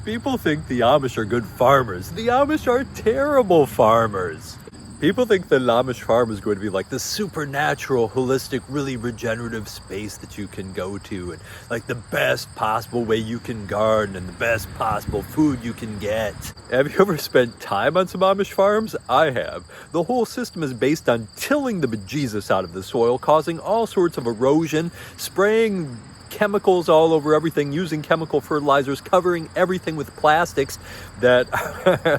People think the Amish are good farmers. The Amish are terrible farmers. People think the Amish farm is going to be like this supernatural, holistic, really regenerative space that you can go to, and like the best possible way you can garden and the best possible food you can get. Have you ever spent time on some Amish farms? I have. The whole system is based on tilling the bejesus out of the soil, causing all sorts of erosion, spraying chemicals all over everything, using chemical fertilizers, covering everything with plastics that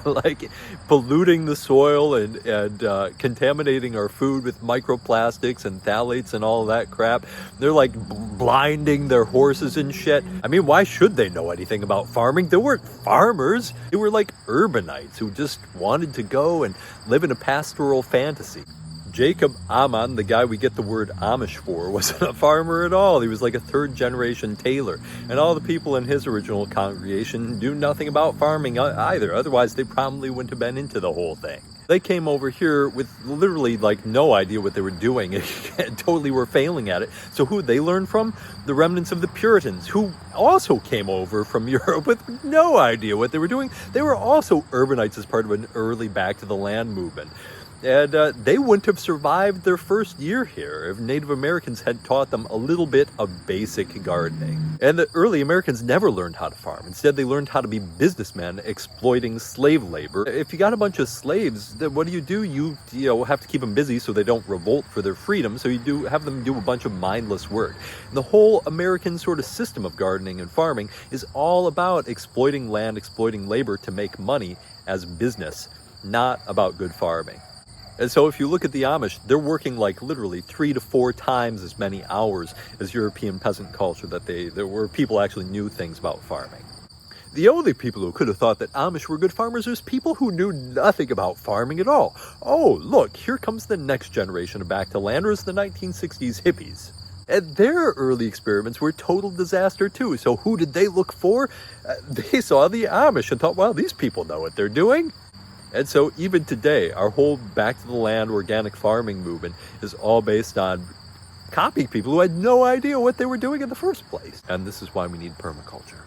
like polluting the soil and contaminating our food with microplastics and phthalates and all of that crap. They're like blinding their horses and shit. I mean, why should they know anything about farming? They weren't farmers. They were like urbanites who just wanted to go and live in a pastoral fantasy. Jacob Amon, the guy we get the word Amish for, wasn't a farmer at all. He was like a third-generation tailor. And all the people in his original congregation knew nothing about farming either. Otherwise, they probably wouldn't have been into the whole thing. They came over here with literally like no idea what they were doing and totally were failing at it. So who they learned from? The remnants of the Puritans, who also came over from Europe with no idea what they were doing. They were also urbanites as part of an early back to the land movement. And they wouldn't have survived their first year here if Native Americans had taught them a little bit of basic gardening. And the early Americans never learned how to farm. Instead, they learned how to be businessmen exploiting slave labor. If you got a bunch of slaves, then what do? You have to keep them busy so they don't revolt for their freedom. So you have them do a bunch of mindless work. And the whole American sort of system of gardening and farming is all about exploiting land, exploiting labor to make money as business, not about good farming. And so if you look at the Amish, they're working like literally 3 to 4 times as many hours as European peasant culture there were people actually knew things about farming. The only people who could have thought that Amish were good farmers was people who knew nothing about farming at all. Oh, look, here comes the next generation of back-to-landers, the 1960s hippies. And their early experiments were a total disaster too. So who did they look for? They saw the Amish and thought, well, these people know what they're doing. And so even today, our whole back to the land organic farming movement is all based on copying people who had no idea what they were doing in the first place. And this is why we need permaculture.